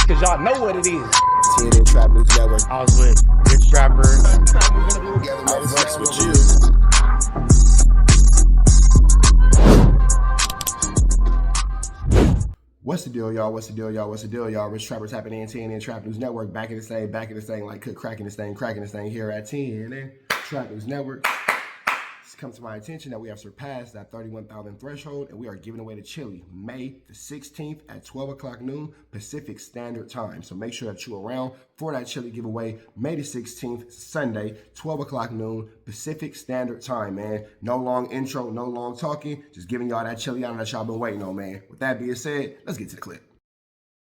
cause y'all know what it is. TNN Trap News Network. I was with Rich Trapper. I flex with you. What's the deal, y'all? What's the deal, y'all? What's the deal, y'all? Rich Trapper tapping in TNN Trap News Network. Back in this thing, like cook cracking this thing here at TNN Trap News Network. It's come to my attention that we have surpassed that 31,000 threshold, and we are giving away the chili May the 16th at 12 o'clock noon Pacific Standard Time. So make sure that you're around for that chili giveaway May the 16th, Sunday, 12 o'clock noon Pacific Standard Time, man. No long intro, no long talking, just giving y'all that chili out that y'all been waiting on, man. With that being said, let's get to the clip.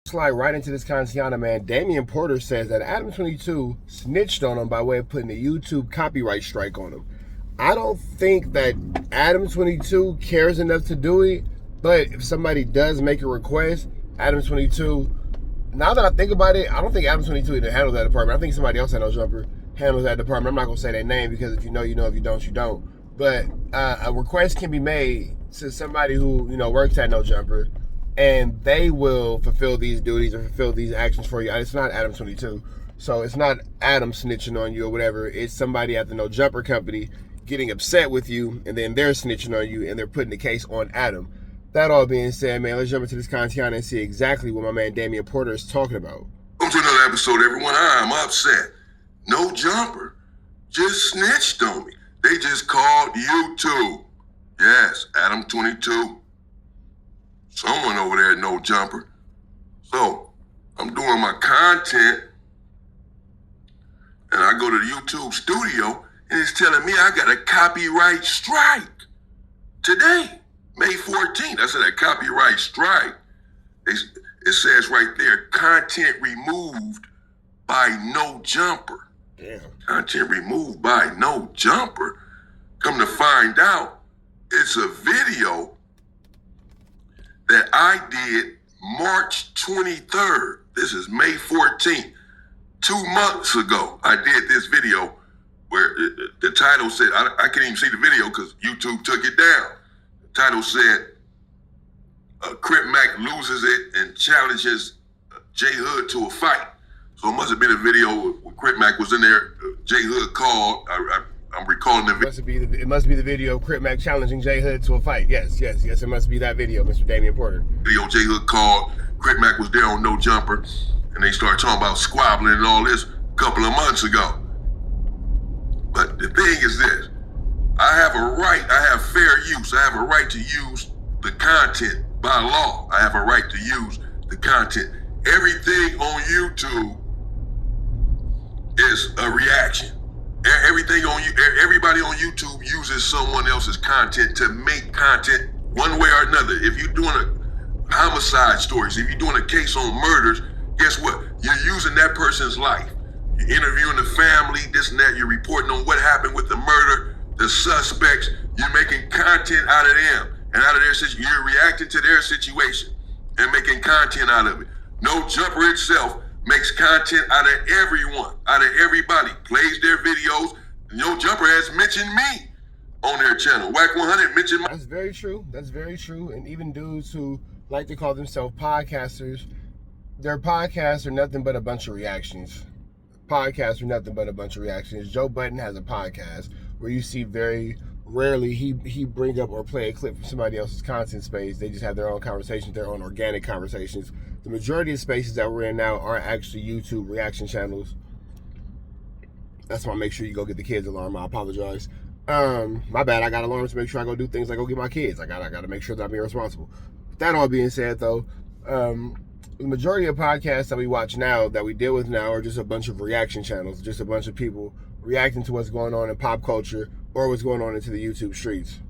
Slide right into this Kantiana, man. Damion Porter says that ADAM22 snitched on him by way of putting a YouTube copyright strike on him. I don't think that ADAM22 cares enough to do it, but if somebody does make a request, ADAM22, now that I think about it, I don't think ADAM22 even handles that department. I think somebody else at No Jumper handles that department. I'm not going to say their name because if you know, you know. If you don't, you don't. But a request can be made to somebody who, you know, works at No Jumper, and they will fulfill these duties or fulfill these actions for you. It's not ADAM22. So it's not Adam snitching on you or whatever. It's somebody at the No Jumper company getting upset with you, and then they're snitching on you, and they're putting the case on Adam. That all being said, man, let's jump into this Kantiana and see exactly what my man Damion Porter is talking about. Welcome to another episode, everyone. I'm upset. No Jumper just snitched on me. They just called YouTube. Yes, ADAM22. Someone over there at No Jumper. So, I'm doing my content, and I go to the YouTube studio, and it's telling me I got a copyright strike today, May 14th. I said a copyright strike. It says right there, content removed by No Jumper. Damn. Content removed by No Jumper. Come to find out, it's a video that I did March 23rd. This is May 14th. 2 months ago, I did this video where the title said, I can't even see the video because YouTube took it down. The title said, Crip Mac loses it and challenges J Hood to a fight. So it must have been a video where Crip Mac was in there. J Hood called. I'm recalling the video. It must be the video of Crip Mac challenging J Hood to a fight. Yes. It must be that video, Mr. Damion Porter. Video J Hood called. Crip Mac was there on No Jumper. And they started talking about squabbling and all this a couple of months ago. But the thing is this, I have a right, I have fair use. I have a right to use the content by law. I have a right to use the content. Everything on YouTube is a reaction. Everybody on YouTube uses someone else's content to make content one way or another. If you're doing a homicide stories, if you're doing a case on murders, guess what? You're using that person's life. You're interviewing the family, this and that. You're reporting on what happened with the murder, the suspects. You're making content out of them and out of their situation. You're reacting to their situation and making content out of it. No Jumper itself makes content out of everyone, out of everybody. Plays their videos. No Jumper has mentioned me on their channel. Whack 100 mentioned my... That's very true. That's very true. And even dudes who like to call themselves podcasters, their podcasts are nothing but a bunch of reactions. Podcasts are nothing but a bunch of reactions. Joe Budden has a podcast where you see very rarely he bring up or play a clip from somebody else's content space. They just have their own conversations, their own organic conversations. The majority of spaces that we're in now are actually YouTube reaction channels. That's why I make sure you go get the kids' alarm. I apologize. My bad. I got alarms to make sure I go do things like go get my kids. I gotta make sure that I'm being responsible. With that all being said, though, the majority of podcasts that we watch now, that we deal with now, are just a bunch of reaction channels, just a bunch of people reacting to what's going on in pop culture or what's going on into the YouTube streets.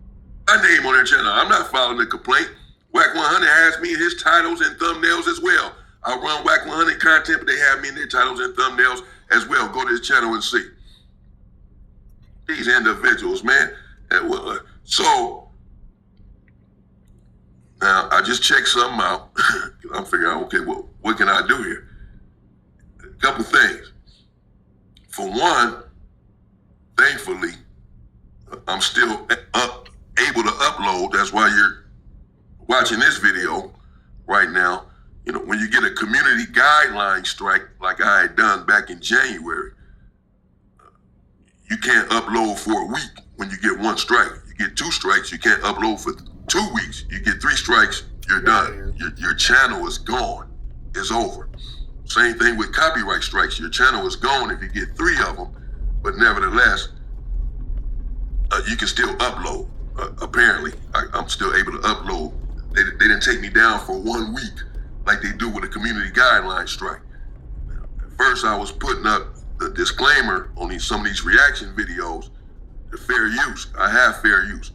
My name on their channel. I'm not filing a complaint. Whack 100 has me in his titles and thumbnails as well. I run Whack 100 content, but they have me in their titles and thumbnails as well. Go to his channel and see. These individuals, man. So, now I just checked something out. I'm figuring out, okay, well, what can I do here? A couple things. For one, thankfully, I'm still able to upload. That's why you're watching this video right now. You know, when you get a community guideline strike like I had done back in January, you can't upload for a week when you get one strike. You get 2 strikes, you can't upload for 2 weeks. You get 3 strikes, you're done. Your channel is gone. It's over. Same thing with copyright strikes. Your channel is gone if you get 3 of them, but nevertheless, you can still upload. Apparently, I'm still able to upload. They didn't take me down for 1 week like they do with a community guideline strike. At first, I was putting up the disclaimer on some of these reaction videos, the fair use. I have fair use.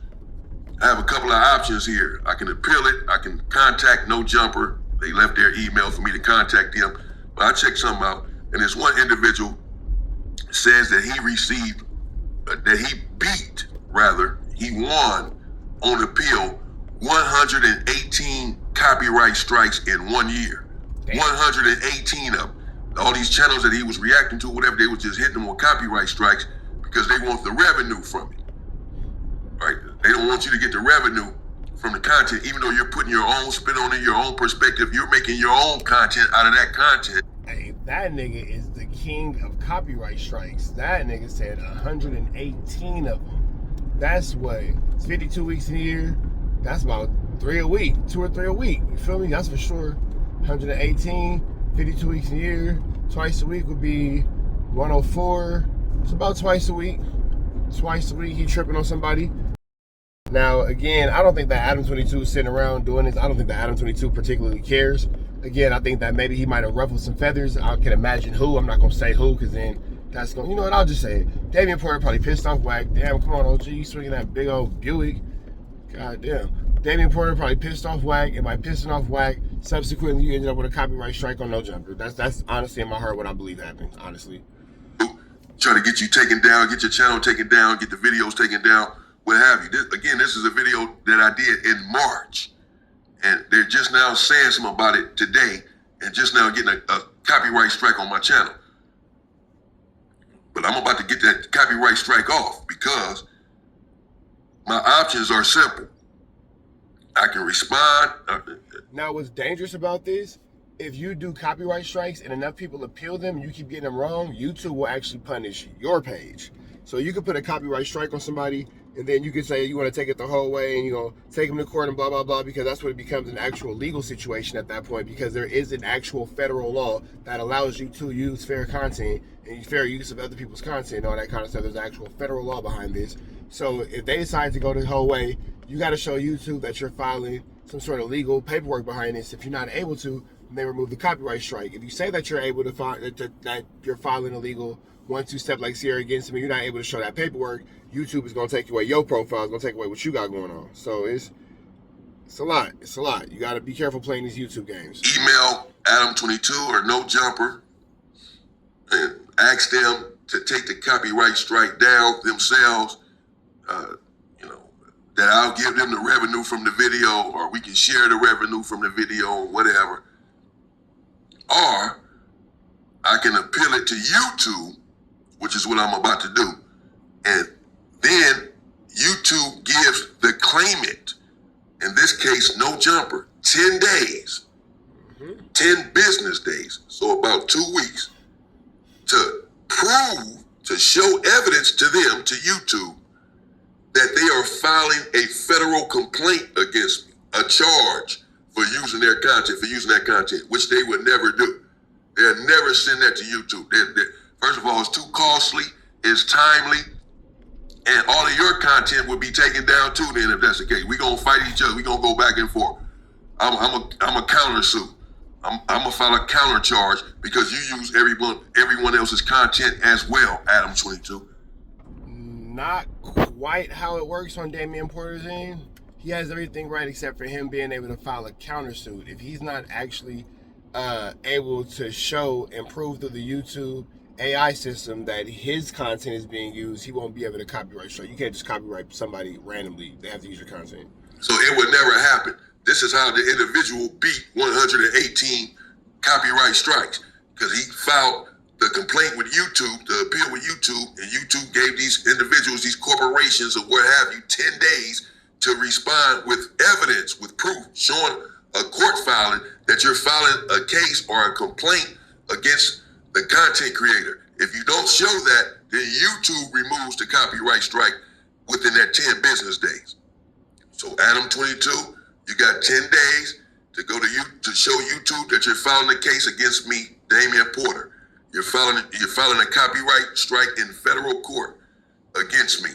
I have a couple of options here. I can appeal it. I can contact No Jumper. They left their email for me to contact them. But I checked something out, and this one individual says that he received, he won on appeal 118 copyright strikes in 1 year. Damn. 118 of them. All these channels that he was reacting to, whatever, they was just hitting him with copyright strikes because they want the revenue from it. Right? They don't want you to get the revenue from the content, even though you're putting your own spin on it, your own perspective. You're making your own content out of that content. Hey, that nigga is the king of copyright strikes. That nigga said 118 of them. That's what, it's 52 weeks in a year. That's about 3 a week, 2 or 3 a week. You feel me? That's for sure. 118, 52 weeks a year. Twice a week would be 104. It's about twice a week. Twice a week he tripping on somebody. Now, again, I don't think that ADAM22 is sitting around doing this. I don't think that ADAM22 particularly cares. Again, I think that maybe he might have ruffled some feathers. I can imagine who. I'm not going to say who because then that's going to, you know what, I'll just say it. Damion Porter probably pissed off Wack. Damn, come on, OG, you swinging that big old Buick. God damn. Damion Porter probably pissed off Wack, and by pissing off Wack, subsequently you ended up with a copyright strike on No Jumper. That's honestly in my heart what I believe happened, honestly. Try to get you taken down, get your channel taken down, get the videos taken down, what have you. This is a video that I did in March, and they're just now saying something about it today, and just now getting a copyright strike on my channel. But I'm about to get that copyright strike off because my options are simple. I can respond. Now, what's dangerous about this, if you do copyright strikes and enough people appeal them, you keep getting them wrong, YouTube will actually punish your page. So you could put a copyright strike on somebody, and then you could say you want to take it the whole way, and you're going to take them to court and blah, blah, blah, because that's when it becomes an actual legal situation at that point, because there is an actual federal law that allows you to use fair content and fair use of other people's content and all that kind of stuff. There's actual federal law behind this. So if they decide to go the whole way, you got to show YouTube that you're filing some sort of legal paperwork behind this. If you're not able to, they remove the copyright strike. If you say that you're able to file, that you're filing a legal 1-2 step like Sierra against them, you're not able to show that paperwork, YouTube is going to take away your profile, it's going to take away what you got going on. So it's a lot. It's a lot. You got to be careful playing these YouTube games. Email ADAM22 or No Jumper and ask them to take the copyright strike down themselves. That I'll give them the revenue from the video, or we can share the revenue from the video, or whatever. Or I can appeal it to YouTube, which is what I'm about to do. And then YouTube gives the claimant, in this case, No Jumper, 10 days, 10 business days, so about 2 weeks, to prove, to show evidence to them, to YouTube, that they are filing a federal complaint against me, a charge for using their content, for using that content, which they would never do. They'll never send that to YouTube. First of all, it's too costly, it's timely, and all of your content would be taken down too then if that's the case. We're going to fight each other. We're going to go back and forth. I'm a countersuit. I'm going to file a counter charge because you use everyone else's content as well, ADAM22. Not quite how it works on Damion Porter's end. He has everything right except for him being able to file a countersuit. If he's not actually able to show and prove through the YouTube AI system that his content is being used, he won't be able to copyright strike. You can't just copyright somebody randomly. They have to use your content. So it would never happen. This is how the individual beat 118 copyright strikes, because he filed the complaint with YouTube, the appeal with YouTube, and YouTube gave these individuals, these corporations or what have you, 10 days to respond with evidence, with proof, showing a court filing that you're filing a case or a complaint against the content creator. If you don't show that, then YouTube removes the copyright strike within that 10 business days. So ADAM22, you got 10 days to go to show YouTube that you're filing a case against me, Damion Porter. You're filing a copyright strike in federal court against me.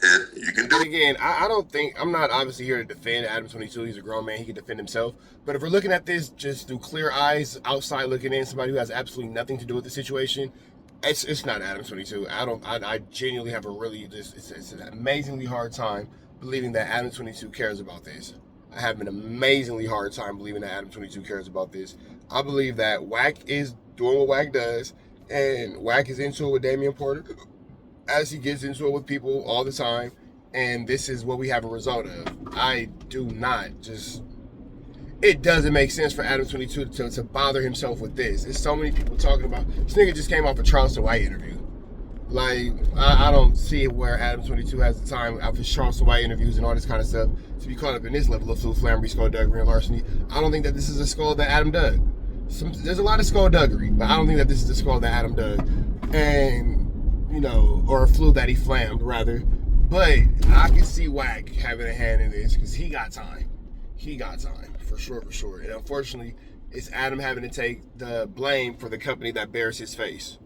And you can do it. Again, I'm not obviously here to defend ADAM22. He's a grown man. He can defend himself. But if we're looking at this just through clear eyes, outside looking in, somebody who has absolutely nothing to do with the situation, it's not ADAM22. I genuinely have it's an amazingly hard time believing that ADAM22 cares about this. I have an amazingly hard time believing that ADAM22 cares about this. I believe that Wack is doing what Wack does, and Wack is into it with Damion Porter, as he gets into it with people all the time, and this is what we have a result of. I do not it doesn't make sense for ADAM22 to bother himself with this. There's so many people talking about, this nigga just came off a Charleston White interview. Like, I don't see where ADAM22 has the time after Charleston White interviews and all this kind of stuff to be caught up in this level of flambery, skullduggery, and larceny. I don't think that this is a skull that Adam dug. There's a lot of skullduggery, but I don't think that this is the skull that Adam dug. And, you know, or a flu that he flammed, rather. But I can see Wack having a hand in this because he got time. He got time, for sure. And unfortunately, it's Adam having to take the blame for the company that bears his face.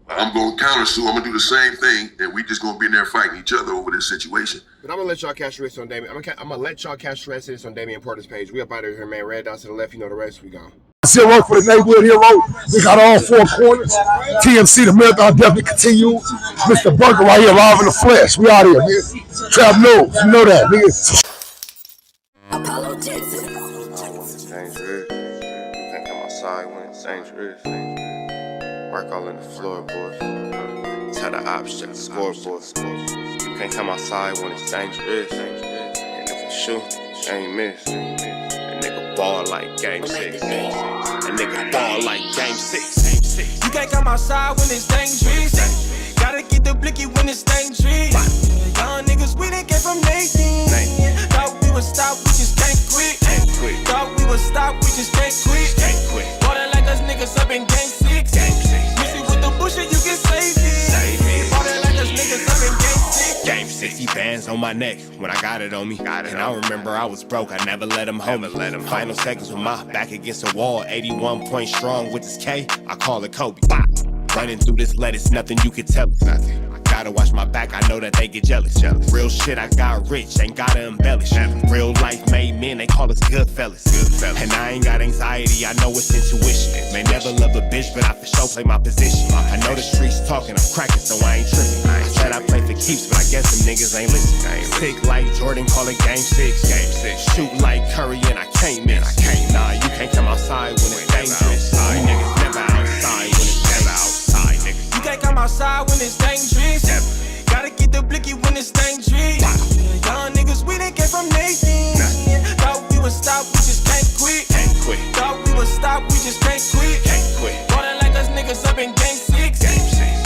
I'm going to counter sue. I'm going to do the same thing, and we just going to be in there fighting each other over this situation. But I'm going to let y'all catch the rest on Damion. I'm going to let y'all catch the rest of this on Damion Porter's page. We up out of here, man. Red dots to the left. You know the rest. We gone. Still work for the neighborhood hero. We got all four corners. TMC, the marathon definitely continue. Mr. Burger right here, live in the flesh. We out here, nigga. Trap knows. You know that, nigga. Apollo Jackson. Dangerous. You can't come outside when it's dangerous. Work all in the floorboard. Tell the ops check the scoreboard. You can't come outside when it's dangerous. And if you shoot, you ain't miss. That nigga ball like game 6. That nigga ball like game 6. You can't come outside when it's dangerous. Gotta get the blicky when it's dangerous. Young niggas, we done came from Nathan. Thought we would stop, we just can't quit. Thought we would stop, we just can't quit. Ballin' like us niggas up in game 6. Missy with the bullshit, you can save it. Ballin' like us niggas up in game 6. Game 60 bands on my neck when I got it on me. And I remember I was broke, I never let them hold me. Final seconds with my back against the wall, 81 points strong with this K, I call it Kobe. Running through this lettuce, nothing you can tell us. Gotta watch my back, I know that they get jealous. Real shit, I got rich, ain't gotta embellish. Real life made men, they call us good fellas. And I ain't got anxiety, I know it's intuition. May never love a bitch, but I for sure play my position. I know the streets talking, I'm cracking, so I ain't tripping. I said I play for keeps, but I guess them niggas ain't listening. Sick like Jordan, call it game 6. Shoot like Curry, and I can't miss. Nah, you can't come outside when it's dangerous. You niggas never outside when it's outside, niggas. You can't come outside when it's dangerous. Gotta get the blicky when it's dangerous. Young niggas, we done came from Nathan. Thought we would stop, we just can't quit. Thought we would stop, we just can't quit. Ballin' like us niggas up in game 6.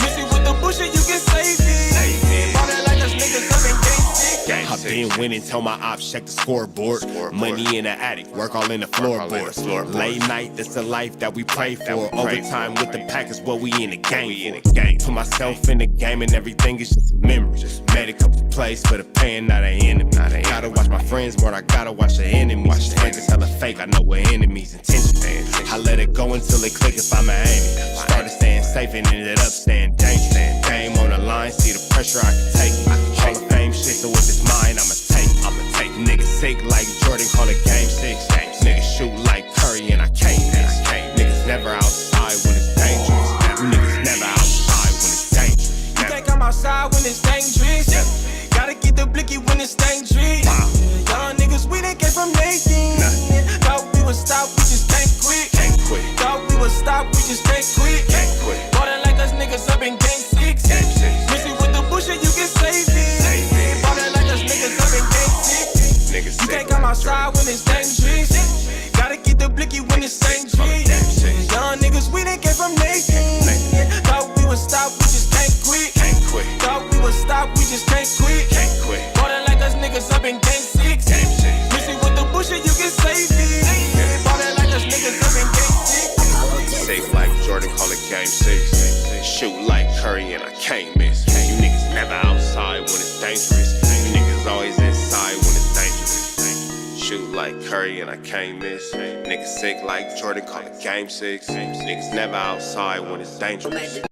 Missy with the bullshit, you can save it. Ballin' like us niggas up in game 6. I've been winning, tell my ops check the scoreboard. Money in the attic, work all in the floorboard. Late night, that's the life that we pray for. Overtime with the pack is what we in the game for. Put myself in the game and everything is just a memory. Made a couple plays for the pain, not an enemy. Gotta watch my friends more, I gotta watch the enemies. Frank is hella fake, I know what enemies intentions. I let it go until it click if I'm an aiming. Started staying safe and ended up staying dangerous. Game on the line, see the pressure I can take. Hall of Fame shit, so with this mind, I'ma take. Niggas sick like Jordan, call it game 6. Niggas shoot like Curry, and I can't miss. Niggas never outside when it's dangerous. Niggas never outside when it's dangerous. You can't come outside when it's dangerous. Gotta get the blicky when it's dangerous. Young niggas, we done came from Nathan. Thought we would stop, we just can't quit. Thought we would stop, we just can't quit. Ballin' like us niggas up in game 6. Missy with the bullshit, you can save it. Ballin' like us niggas up in game 6. You can't come outside when it's dangerous. game 6. Shoot like Curry and I can't miss. You niggas never outside when it's dangerous. You niggas always inside when it's dangerous. Shoot like Curry and I can't miss. Niggas sick like Jordan, call it game 6. Niggas never outside when it's dangerous.